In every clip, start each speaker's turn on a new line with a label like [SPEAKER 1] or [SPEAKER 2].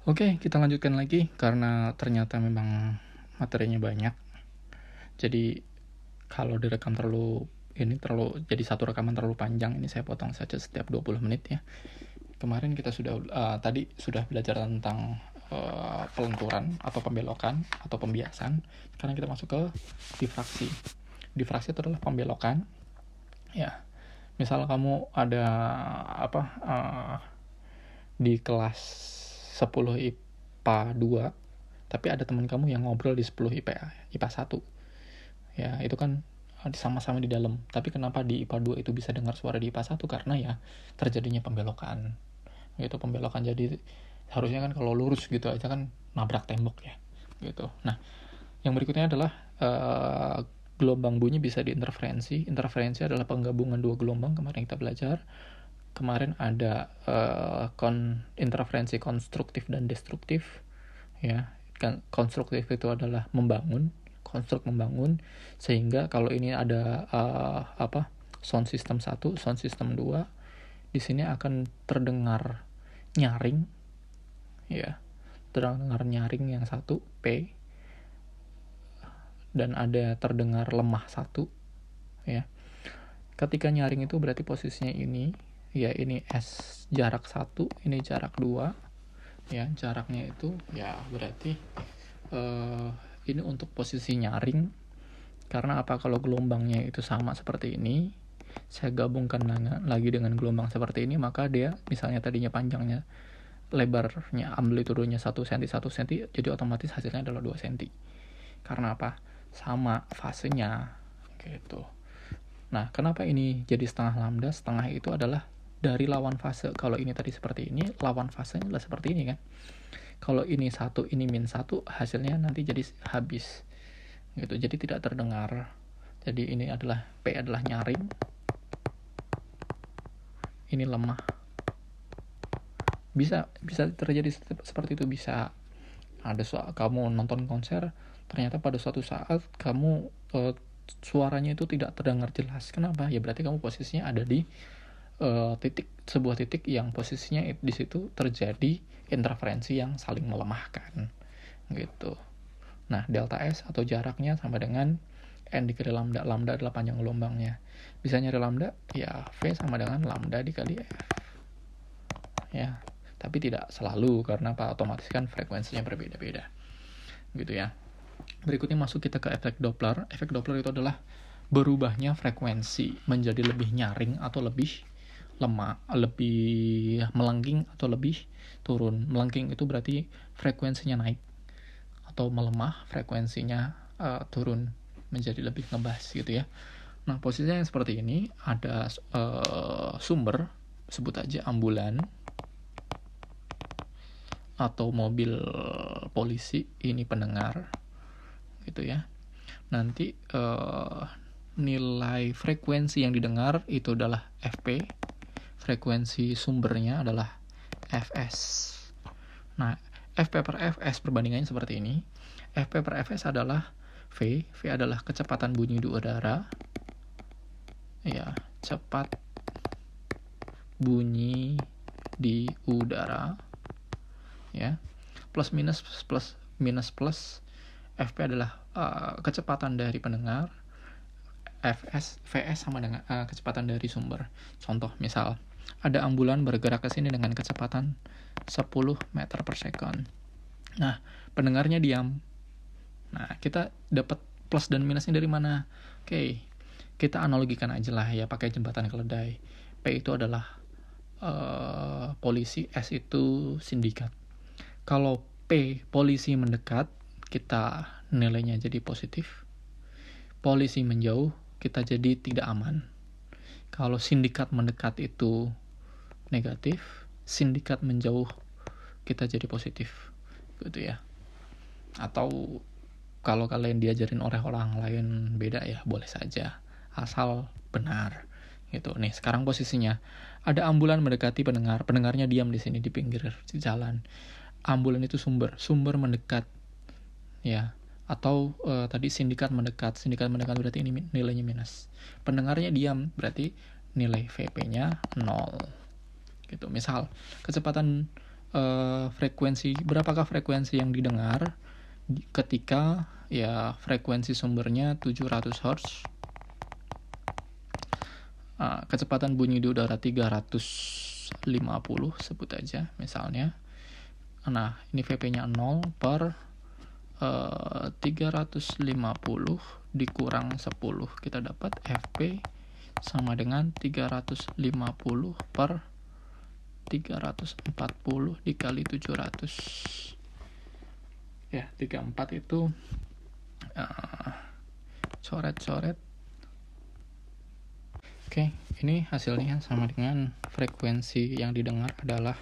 [SPEAKER 1] Oke, kita lanjutkan lagi karena ternyata memang materinya banyak. Jadi kalau direkam jadi satu rekaman terlalu panjang, ini saya potong saja setiap 20 menit ya. Kemarin kita tadi sudah belajar tentang pelenturan atau pembelokan atau pembiasan. Sekarang kita masuk ke difraksi. Difraksi itu adalah pembelokan. Ya, misal kamu ada di kelas 10 IPA 2, tapi ada teman kamu yang ngobrol di 10 IPA 1. Ya, itu kan sama-sama di dalam. Tapi kenapa di IPA 2 itu bisa dengar suara di IPA 1? Karena ya terjadinya pembelokan. Gitu, pembelokan. Jadi harusnya kan kalau lurus gitu aja kan nabrak tembok ya. Gitu. Nah, yang berikutnya adalah gelombang bunyi bisa diinterferensi. Interferensi adalah penggabungan dua gelombang, kemarin kita belajar. Kemarin ada interferensi konstruktif dan destruktif. Ya, konstruktif itu adalah membangun, konstruk membangun, sehingga kalau ini ada sound system 1, sound system 2, di sini akan terdengar nyaring, ya, terdengar nyaring yang 1 P, dan ada terdengar lemah 1, ya. Ketika nyaring itu berarti posisinya ini, ya, ini S jarak 1, ini jarak 2, ya, jaraknya itu ya berarti ini untuk posisi nyaring. Karena apa? Kalau gelombangnya itu sama seperti ini, saya gabungkan lagi dengan gelombang seperti ini, maka dia misalnya tadinya panjangnya, lebarnya, amplitudenya 1 cm 1 cm, jadi otomatis hasilnya adalah 2 cm. Karena apa? Sama fasenya gitu. Nah, kenapa ini jadi setengah lambda? Setengah itu adalah dari lawan fase. Kalau ini tadi seperti ini, lawan fasenya adalah seperti ini kan. Kalau ini 1, ini min 1, hasilnya nanti jadi habis. Gitu. Jadi tidak terdengar. Jadi ini adalah P adalah nyaring. Ini lemah. Bisa terjadi seperti itu, bisa. Ada kamu nonton konser, ternyata pada suatu saat kamu suaranya itu tidak terdengar jelas. Kenapa? Ya berarti kamu posisinya ada di sebuah titik yang posisinya di situ terjadi interferensi yang saling melemahkan gitu. Nah, delta S atau jaraknya sama dengan N dikali lambda. Lambda adalah panjang gelombangnya. Bisa nyari lambda, ya V sama dengan lambda dikali F. Ya, tapi tidak selalu karena apa? Otomatis kan frekuensinya berbeda-beda. Gitu ya. Berikutnya masuk kita ke efek Doppler. Efek Doppler itu adalah berubahnya frekuensi menjadi lebih nyaring atau lebih lemah, lebih melengking atau lebih turun. Melengking itu berarti frekuensinya naik, atau melemah frekuensinya turun menjadi lebih ngebas gitu ya. Nah, posisinya yang seperti ini, ada sumber, sebut aja ambulan atau mobil polisi, ini pendengar gitu ya. Nanti nilai frekuensi yang didengar itu adalah FP, frekuensi sumbernya adalah Fs. Nah, Fp per Fs perbandingannya seperti ini. Fp per Fs adalah V adalah kecepatan bunyi di udara, ya, cepat bunyi di udara, ya, plus minus Fp adalah kecepatan dari pendengar, Vs sama dengan kecepatan dari sumber. Contoh, misal ada ambulan bergerak ke sini dengan kecepatan 10 meter per second. Nah, pendengarnya diam. Nah, kita dapat plus dan minusnya dari mana? Oke, kita analogikan aja lah ya, pakai jembatan keledai. P itu adalah polisi, S itu sindikat. Kalau P polisi mendekat, kita nilainya jadi positif. Polisi menjauh, kita jadi tidak aman. Kalau sindikat mendekat itu negatif, sindikat menjauh kita jadi positif gitu ya. Atau kalau kalian diajarin oleh orang lain beda ya boleh saja, asal benar gitu. Nih, sekarang posisinya ada ambulan mendekati pendengar, pendengarnya diam di sini di pinggir jalan. Ambulan itu sumber mendekat ya. Atau tadi sindikat mendekat berarti ini nilainya minus. Pendengarnya diam berarti nilai VP-nya 0 gitu. Misal kecepatan berapakah frekuensi yang didengar ketika ya frekuensi sumbernya 700 Hz, kecepatan bunyi di udara 350 sebut aja misalnya. Nah, ini VP-nya 0 per 350 dikurang 10, kita dapat FP sama dengan 350 per 340 dikali 700. Ya, 34 itu coret-coret. Oke, ini hasilnya sama dengan frekuensi yang didengar adalah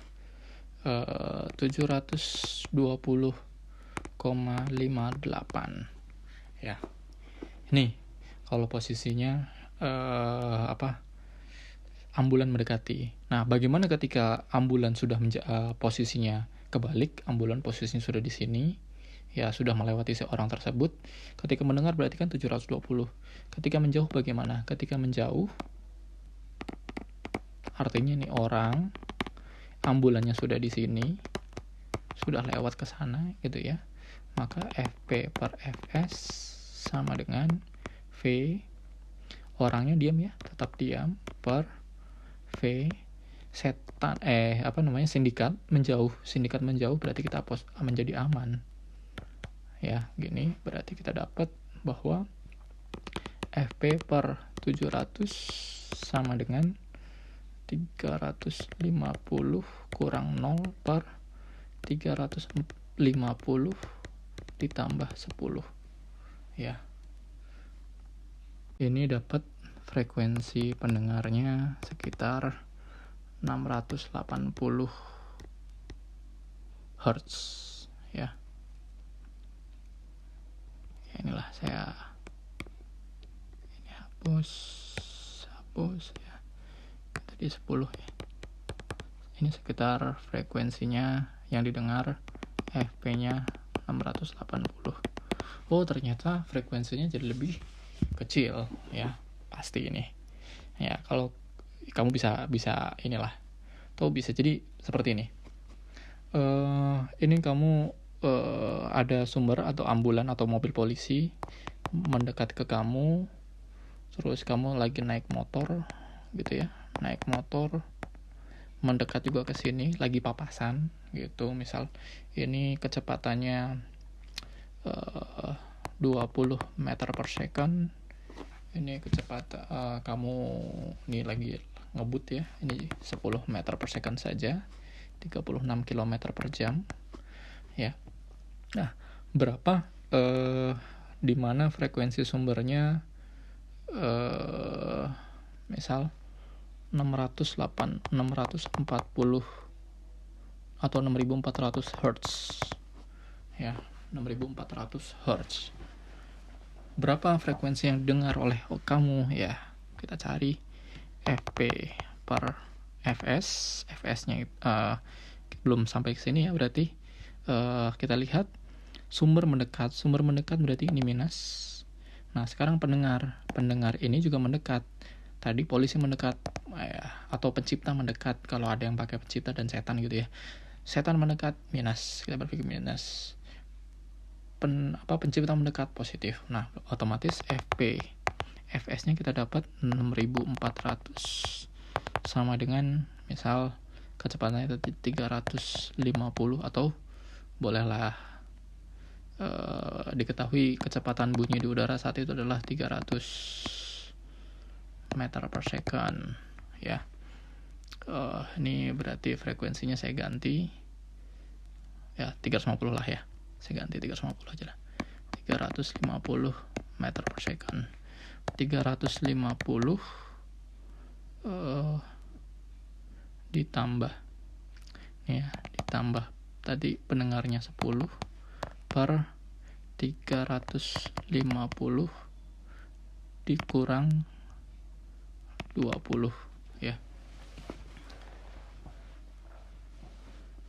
[SPEAKER 1] 720,58. Ya. Ini kalau posisinya ambulan mendekati. Nah, bagaimana ketika ambulan sudah posisinya kebalik, ambulan posisinya sudah di sini, ya sudah melewati seorang tersebut. Ketika mendengar berarti kan 720. Ketika menjauh bagaimana? Ketika menjauh artinya nih orang, ambulannya sudah di sini, sudah lewat ke sana gitu ya. Maka FP per Fs sama dengan V, orangnya diam ya, tetap diam, per V sindikat menjauh berarti kita menjadi aman. Ya, gini berarti kita dapat bahwa FP per 700 sama dengan 350 kurang 0 per 350 ditambah 10. Ya. Ini dapat frekuensi pendengarnya sekitar 680 Hz. Ya. Inilah saya ini hapus ya. Tadi 10 ya. Ini sekitar frekuensinya yang didengar, FP-nya 680. Oh, ternyata frekuensinya jadi lebih kecil ya. Pasti ini. Ya, kalau kamu bisa inilah. Atau bisa jadi seperti ini. Ini kamu ada sumber atau ambulan atau mobil polisi mendekat ke kamu, terus kamu lagi naik motor gitu ya, mendekat juga ke sini, lagi papasan gitu. Misal ini kecepatannya 20 meter per second, ini kecepatan kamu ini lagi ngebut ya, ini 10 meter per second saja, 36 km per jam ya. Nah, berapa di mana frekuensi sumbernya misal 640 atau 6400 Hz ya, 6400 Hz. Berapa frekuensi yang didengar oleh kamu ya? Kita cari FP per Fs-nya belum sampai ke sini ya, berarti kita lihat sumber mendekat berarti ini minus. Nah, sekarang pendengar ini juga mendekat. Tadi polisi mendekat ya, atau pencipta mendekat kalau ada yang pakai pencipta dan setan gitu ya. Setan mendekat minus, kita berpikir minus. Pencipta mendekat positif. Nah, otomatis Fs-nya kita dapat 6400 sama dengan misal kecepatannya itu 350 atau bolehlah diketahui kecepatan bunyi di udara saat itu adalah 300 meter per second ya. Ini berarti frekuensinya saya ganti ya 350 lah ya, saya ganti 350 aja lah, 350 meter per second. 350 ditambah tadi pendengarnya 10 per 350 dikurang 20 ya.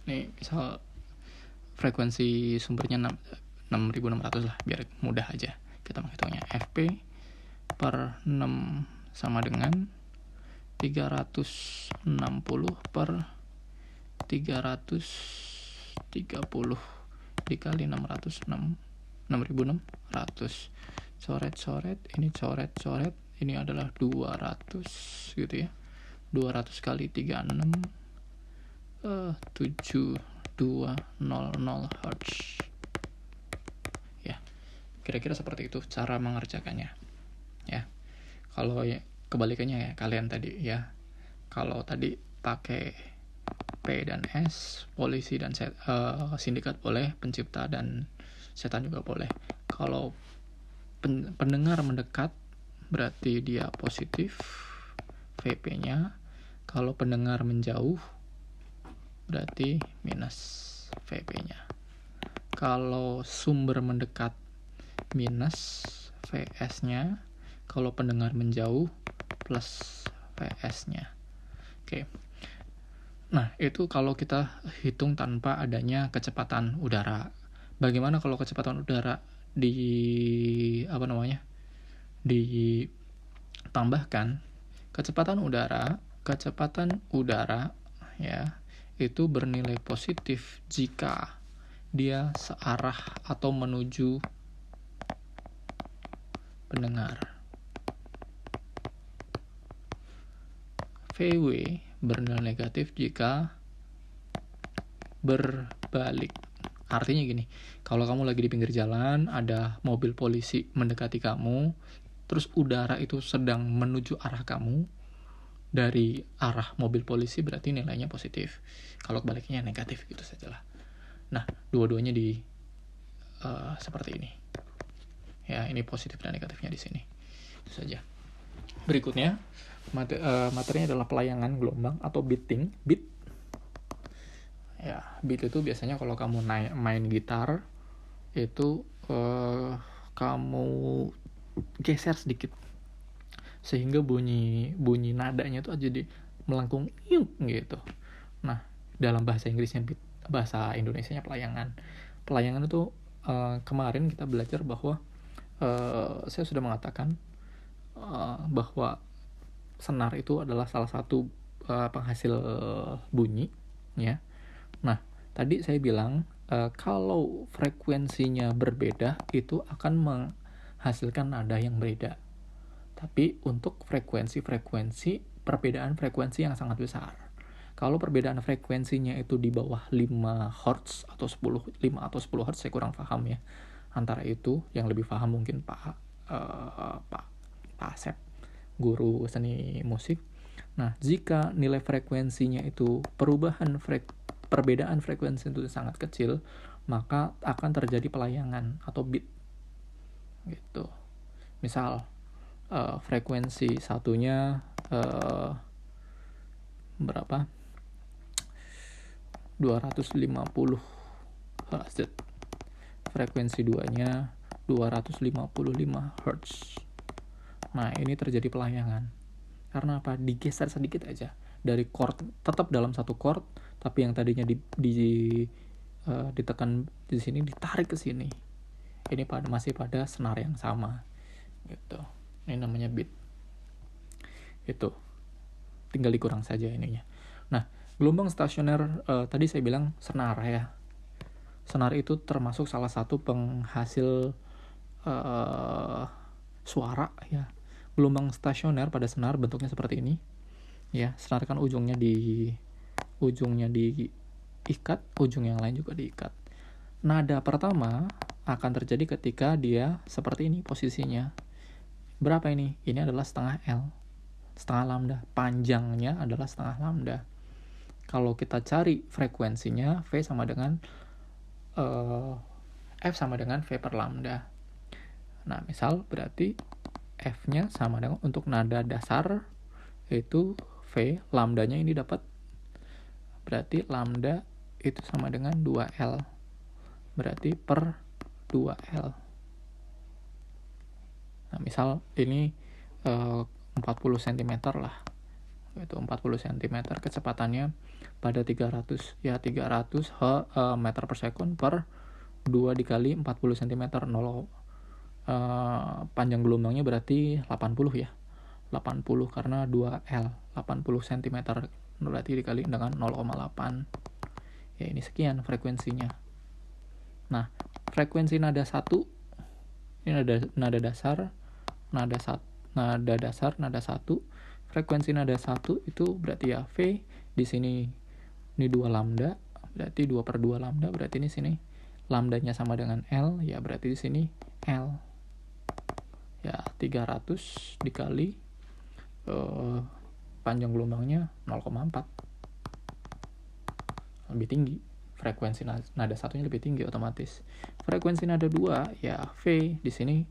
[SPEAKER 1] Nih misal frekuensi sumbernya 6600 lah, biar mudah aja kita menghitungnya. FP per 6 sama dengan 360 per 330 dikali 6.600 coret-coret, ini coret-coret, ini adalah 200 gitu ya. 200 kali 36 7200 Hz ya. Kira-kira seperti itu cara mengerjakannya ya. Kalau ya kebalikannya ya kalian tadi ya, kalau tadi pakai P dan S, polisi dan sindikat boleh, pencipta dan setan juga boleh. Kalau pendengar mendekat berarti dia positif VP-nya. Kalau pendengar menjauh berarti minus VP-nya. Kalau sumber mendekat minus VS-nya. Kalau pendengar menjauh plus VS-nya. Oke. Nah, itu kalau kita hitung tanpa adanya kecepatan udara. Bagaimana kalau kecepatan udara ditambahkan? Kecepatan udara ya, itu bernilai positif jika dia searah atau menuju pendengar. VW bernilai negatif jika berbalik. Artinya gini, kalau kamu lagi di pinggir jalan, ada mobil polisi mendekati kamu, terus udara itu sedang menuju arah kamu dari arah mobil polisi, berarti nilainya positif. Kalau kebaliknya negatif, gitu sajalah. Nah, dua-duanya seperti ini. Ya, ini positif dan negatifnya di sini. Itu saja. Berikutnya, materinya adalah pelayangan gelombang atau beating. Beat. Ya, beat itu biasanya kalau kamu main gitar itu kamu geser sedikit sehingga bunyi nadanya itu jadi melengkung gitu. Nah, dalam bahasa Inggrisnya beat, bahasa Indonesianya pelayangan. Pelayangan itu kemarin kita belajar bahwa saya sudah mengatakan bahwa senar itu adalah salah satu penghasil bunyi ya. Nah, tadi saya bilang kalau frekuensinya berbeda itu akan menghasilkan nada yang berbeda. Tapi untuk perbedaan frekuensi yang sangat besar. Kalau perbedaan frekuensinya itu di bawah 5 Hz atau 5 atau 10 Hz, saya kurang paham ya. Antara itu yang lebih paham mungkin Pak Asep, guru seni musik. Nah, jika nilai frekuensinya itu perbedaan frekuensi itu sangat kecil, maka akan terjadi pelayangan atau beat gitu. Misal frekuensi satunya berapa? 250 Hz. Frekuensi 2-nya 255 Hz. Nah, ini terjadi pelayangan. Karena apa? Digeser sedikit aja dari chord, tetap dalam satu chord, tapi yang tadinya ditekan di sini ditarik ke sini. Ini masih pada senar yang sama. Gitu. Ini namanya beat. Itu. Tinggal dikurang saja ininya. Nah, gelombang stasioner tadi saya bilang senar ya. Senar itu termasuk salah satu penghasil suara ya. Gelombang stasioner pada senar bentuknya seperti ini. Ya, senar kan ujungnya diikat, ujung yang lain juga diikat. Nada pertama akan terjadi ketika dia seperti ini posisinya. Berapa ini? Ini adalah setengah L, setengah lambda. Panjangnya adalah setengah lambda. Kalau kita cari frekuensinya, V sama dengan F sama dengan V per lambda. Nah, misal berarti F-nya sama dengan untuk nada dasar itu V, lambdanya ini dapat, berarti lambda itu sama dengan 2L, berarti per 2L. Nah, misal ini 40 cm lah, itu 40 cm, kecepatannya pada 300 meter per sekund per 2 dikali 40 cm, panjang gelombangnya berarti 80 ya, 80 karena 2L, 80 cm berarti dikali dengan 0,8. Ya, ini sekian frekuensinya. Nah, frekuensi nada 1, ini nada dasar, nada 1. Frekuensi nada 1 itu berarti ya V, di sini ini 2 lambda, berarti 2/2 lambda, berarti ini sini lambdanya sama dengan L, ya berarti di sini L. Ya, 300 dikali panjang gelombangnya 0,4. Lebih tinggi. Frekuensi nada satunya lebih tinggi otomatis. Frekuensi nada 2 ya V, di sini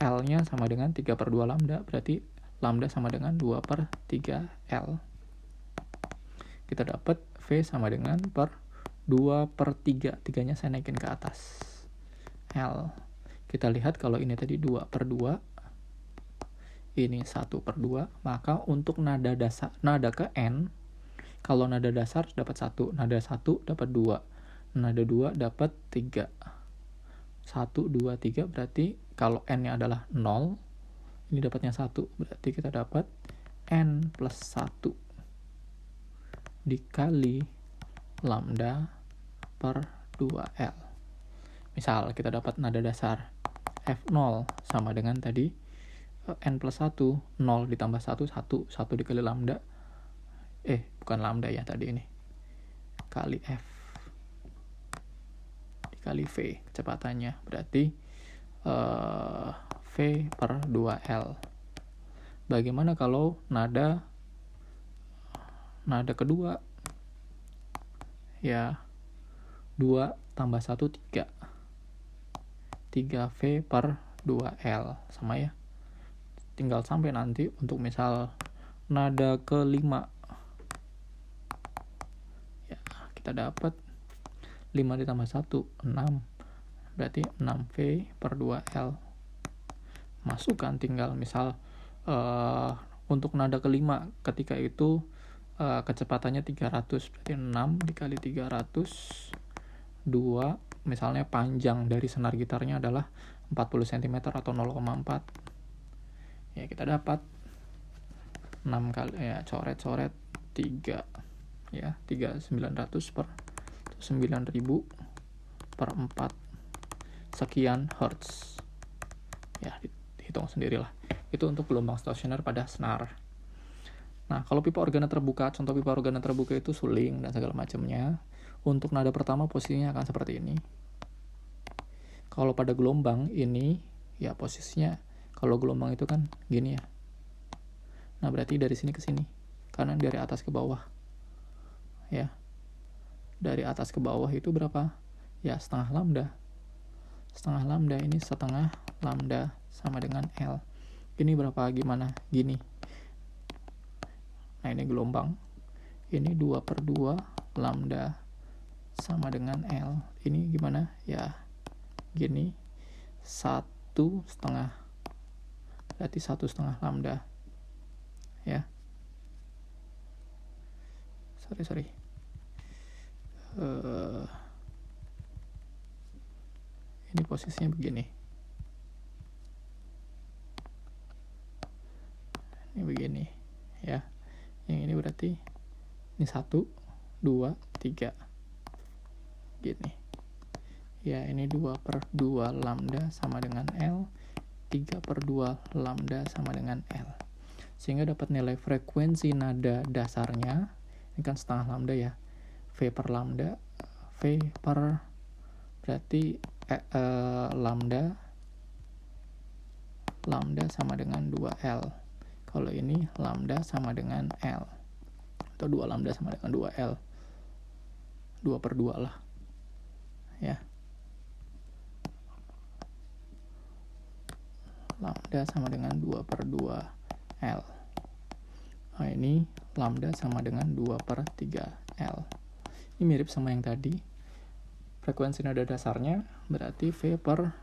[SPEAKER 1] L-nya sama dengan 3/2 lambda, berarti lambda sama dengan 2/3 L. Kita dapat V sama dengan 2/3. 3-nya saya naikin ke atas. L. Kita lihat kalau ini tadi 2/2, ini 1/2, maka untuk nada dasar, nada ke N, kalau nada dasar dapat 1, nada 1 dapat 2, nada 2 dapat 3. 1, 2, 3, berarti kalau N-nya adalah 0, ini dapatnya 1, berarti kita dapat N plus 1 dikali lambda per 2L. Misal kita dapat nada dasar F0 sama dengan tadi N plus 1, 0 ditambah 1, 1 dikali lambda, bukan lambda ya tadi ini, kali F dikali V kecepatannya, berarti V per 2L. Bagaimana kalau nada kedua? Ya, 2 tambah 1, 3. 3V per 2L, sama ya. Tinggal sampai nanti untuk misal nada kelima. Ya, kita dapat 5 ditambah 1, 6. Berarti 6V per 2L. Masukkan tinggal misal untuk nada kelima ketika itu kecepatannya 300, berarti 6 dikali 300, 2, misalnya panjang dari senar gitarnya adalah 40 cm atau 0,4. Ya, kita dapat 6 kali, ya coret-coret 3, ya 3.900 per 9.000 per 4 sekian hertz. Ya, hitung sendirilah. Itu untuk gelombang stasioner pada senar. Nah, kalau pipa organa terbuka, contoh pipa organa terbuka itu suling dan segala macamnya. Untuk nada pertama posisinya akan seperti ini. Kalau pada gelombang ini, ya posisinya, kalau gelombang itu kan gini ya. Nah, berarti dari sini ke sini. Karena dari atas ke bawah. Ya. Dari atas ke bawah itu berapa? Ya, setengah lambda. Setengah lambda, ini setengah lambda sama dengan L. Ini berapa? Gimana? Gini. Nah, ini gelombang. Ini 2/2 lambda sama dengan L. Ini gimana? Ya, gini. 1/2. Berarti 1/2 lambda. Ya. Sorry. Ini posisinya begini. Ini begini. Ya. Yang ini berarti ini 1, 2, 3. Gini. Ya, ini 2/2 lambda sama dengan L, 3/2 lambda sama dengan L. Sehingga dapat nilai frekuensi nada dasarnya, ini kan setengah lambda ya, V per lambda, V per berarti lambda sama dengan 2L. Kalau ini lambda sama dengan L, atau 2 lambda sama dengan 2L, 2/2 lah ya. Lambda sama dengan 2/2 L. Nah, ini lambda sama dengan 2/3 L. Ini mirip sama yang tadi. Frekuensi nada dasarnya berarti V per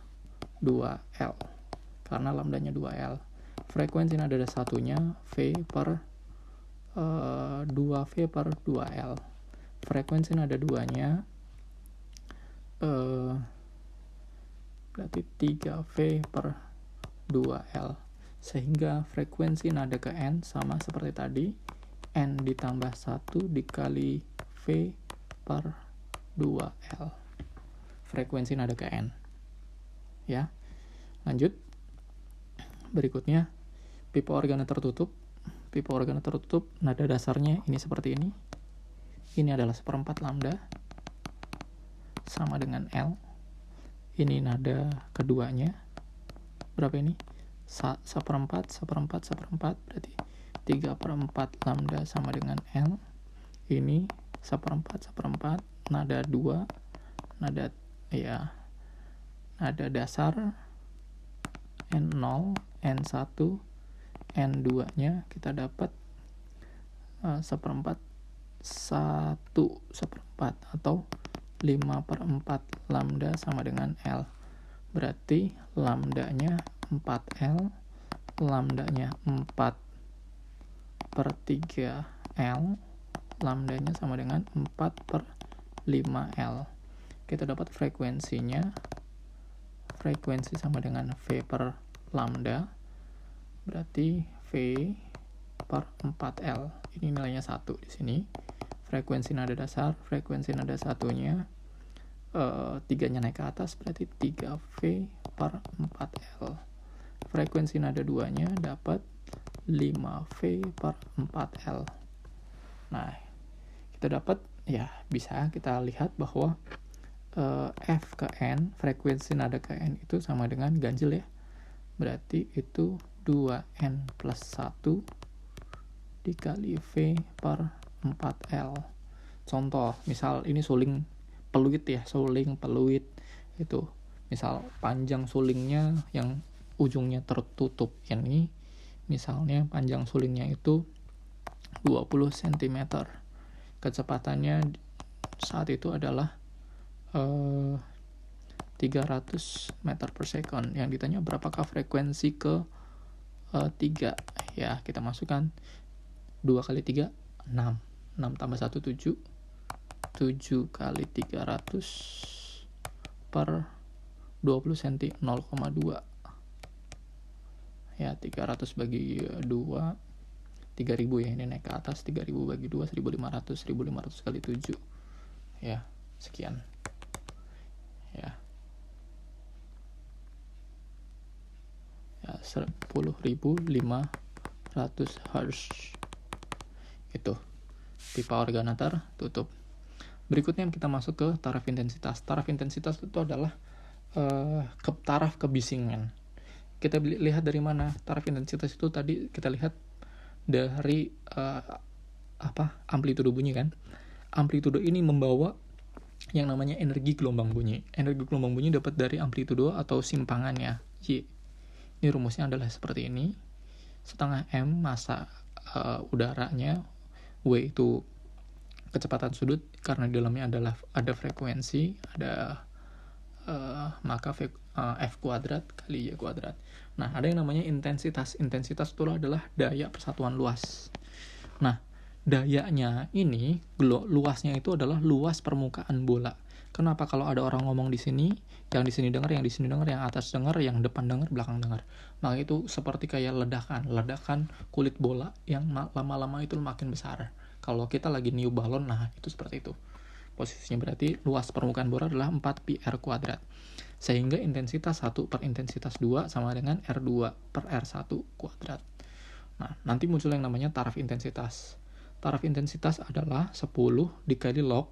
[SPEAKER 1] 2L. Karena lambdanya 2L. Frekuensi nada satunya V per 2V per 2L. Frekuensi nada 2-nya berarti 3V per 2L. Sehingga frekuensi nada ke N sama seperti tadi, N ditambah 1 dikali V per 2L. Frekuensi nada ke N. Ya. Lanjut. Berikutnya, pipa organa tertutup. Pipa organa tertutup, nada dasarnya ini seperti ini. Ini adalah 1/4 lambda sama dengan L. Ini nada keduanya. Berapa ini? 1/4, 1/4, 1/4, berarti 3/4 lambda sama dengan L. Ini 1/4, 1/4, nada 2, nada dasar, N0, N1, N2-nya kita dapat 1/4, 1/4 atau 5/4 lambda sama dengan L. Berarti lambdanya 4L, lambdanya 4/3L, lambdanya sama dengan 4/5L. Kita dapat frekuensinya, frekuensi sama dengan V per lambda, berarti V per 4L. Ini nilainya 1 di sini. Frekuensi nada dasar, frekuensi nada satunya 3-nya naik ke atas, berarti 3V per 4L. Frekuensi nada 2-nya dapat 5V per 4L. Nah, kita dapat, ya bisa kita lihat bahwa F ke N, frekuensi nada ke N itu sama dengan ganjil ya. Berarti itu 2N plus 1 dikali V per 4L. Contoh, misal ini suling peluit ya, suling peluit itu. Misal panjang sulingnya yang ujungnya tertutup. Ini misalnya panjang sulingnya itu 20 cm. Kecepatannya saat itu adalah 300 meter per second. Yang ditanya berapakah frekuensi ke 3. Ya, kita masukkan 2 kali 3, 6. 6 tambah 1, 7. 7 kali 300 per 20 cm, 0,2. Ya, 300 bagi 2, 3000 ya, ini naik ke atas, 3000 bagi 2, 1500, 1500 kali 7. Ya, sekian. Ya. Ya, 10.500 Hz. Itu pipa organa tertutup. Berikutnya kita masuk ke taraf intensitas. Taraf intensitas itu adalah taraf kebisingan. Kita lihat dari mana? Taraf intensitas itu tadi kita lihat dari amplitudo bunyi kan. Amplitudo ini membawa yang namanya energi gelombang bunyi. Energi gelombang bunyi dapat dari amplitudo atau simpangannya, Y. Ini rumusnya adalah seperti ini. Setengah M massa udaranya, W itu kecepatan sudut, karena di dalamnya ada frekuensi, maka F kuadrat kali Y kuadrat. Nah, ada yang namanya intensitas. Intensitas itu adalah daya persatuan luas. Nah, dayanya ini, luasnya itu adalah luas permukaan bola. Kenapa kalau ada orang ngomong di sini, yang di sini dengar, yang di sini dengar, yang atas dengar, yang depan dengar, belakang dengar. Maka itu seperti kayak ledakan kulit bola yang lama-lama itu makin besar. Kalau kita lagi niup balon, nah itu seperti itu. Posisinya berarti luas permukaan bola adalah 4πr kuadrat. Sehingga intensitas 1 per intensitas 2 sama dengan R2 per R1 kuadrat. Nah, nanti muncul yang namanya taraf intensitas. Taraf intensitas adalah 10 dikali log.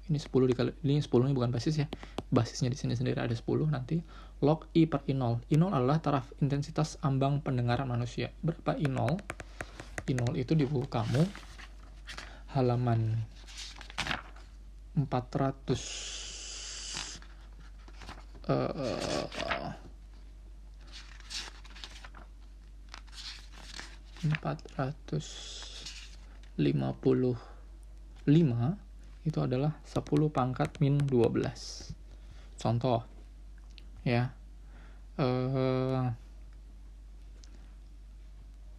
[SPEAKER 1] Ini 10 dikali, ini 10-nya bukan basis ya. Basisnya di sini sendiri ada 10 nanti. Log I per I0. I0 adalah taraf intensitas ambang pendengaran manusia. Berapa I0? I0 itu di buku kamu halaman 455 itu adalah 10 pangkat min 12. Contoh ya,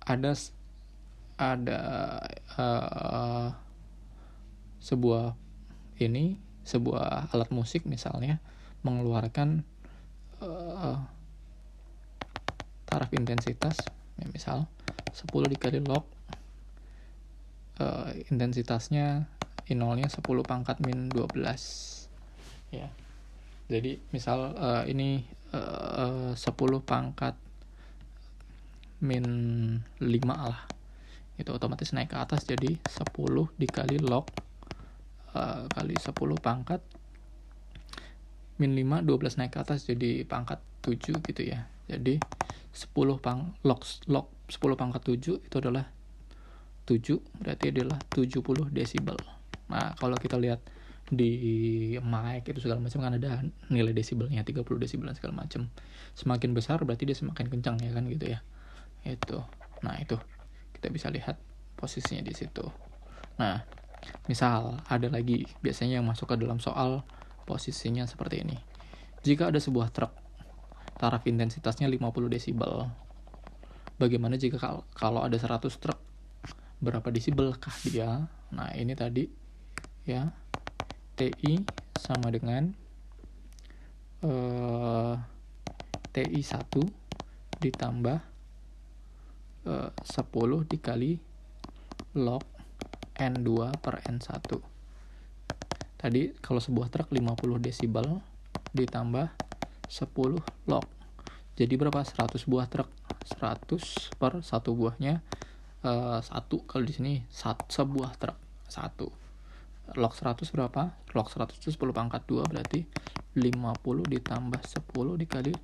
[SPEAKER 1] ada sebuah alat musik misalnya mengeluarkan taraf intensitas ya, misal 10 dikali log intensitasnya I0-nya 10 pangkat min 12 ya. Jadi misal ini 10 pangkat min 5 lah, itu otomatis naik ke atas jadi 10 dikali log kali 10 pangkat min 5, 12 naik ke atas jadi pangkat 7 gitu ya. Jadi 10 log 10 pangkat 7 itu adalah 7, berarti adalah 70 desibel. Nah, kalau kita lihat di mic itu segala macam kan ada nilai desibelnya 30 desibel segala macam. Semakin besar berarti dia semakin kencang ya kan gitu ya. Itu. Nah, itu kita bisa lihat posisinya di situ. Nah, misal ada lagi biasanya yang masuk ke dalam soal posisinya seperti ini. Jika ada sebuah truk taraf intensitasnya 50 desibel. Bagaimana jika kalau ada 100 truk? Berapa desibelkah dia? Nah, ini tadi ya. TI sama dengan TI 1 ditambah 10 dikali log N2 per N1. Tadi kalau sebuah truk 50 desibel ditambah 10 log. Jadi berapa? 100 buah truk. 100 per 1 buahnya 1. Kalau di sini sebuah truk 1. Log 100 berapa? Log 100 itu 10 pangkat 2 berarti 50 ditambah 10 dikali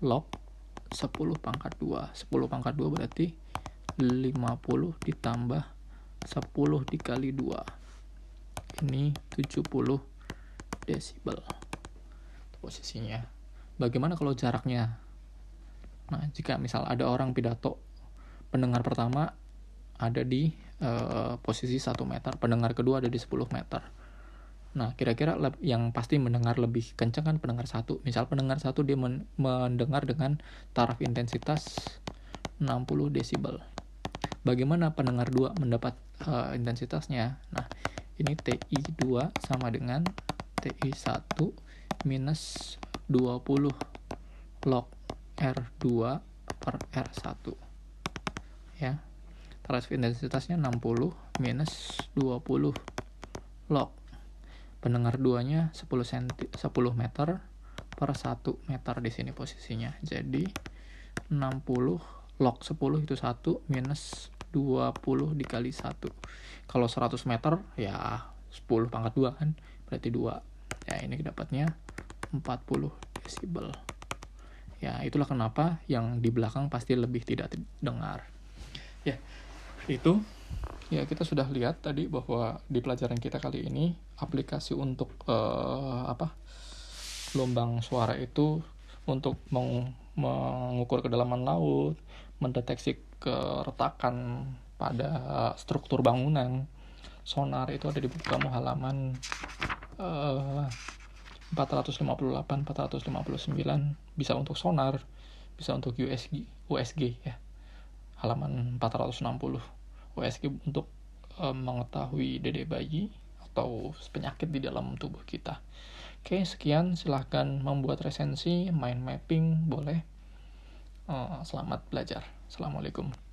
[SPEAKER 1] log 10 pangkat 2. 10 pangkat 2 berarti 50 ditambah 10 dikali 2. Ini 70 desibel posisinya. Bagaimana kalau jaraknya? Nah, jika misal ada orang pidato, pendengar pertama ada di posisi 1 meter, pendengar kedua ada di 10 meter. Nah, kira-kira yang pasti mendengar lebih kencang kan pendengar 1. Misal pendengar 1 dia mendengar dengan taraf intensitas 60 desibel. Bagaimana pendengar 2 mendapat intensitasnya? Nah, ini TI 2 sama dengan TI 1 minus 20 log R2 per R1 ya. Taraf intensitasnya 60 minus 20 log pendengar 2-nya 10 meter per 1 meter di sini posisinya. Jadi 60 log 10 itu 1 minus 20 dikali 1. Kalau 100 meter ya 10 pangkat 2 kan, berarti 2. Ya, ini dapatnya 40 desibel. Ya, itulah kenapa yang di belakang pasti lebih tidak dengar. Ya, itu ya kita sudah lihat tadi bahwa di pelajaran kita kali ini aplikasi untuk gelombang suara itu untuk mengukur kedalaman laut, mendeteksi keretakan pada struktur bangunan. Sonar itu ada di buku kamu halaman 458, 459, bisa untuk sonar, bisa untuk USG ya, halaman 460. USG untuk mengetahui dede bayi atau penyakit di dalam tubuh kita. Oke, sekian, silahkan membuat resensi, mind mapping, boleh. Selamat belajar. Assalamualaikum.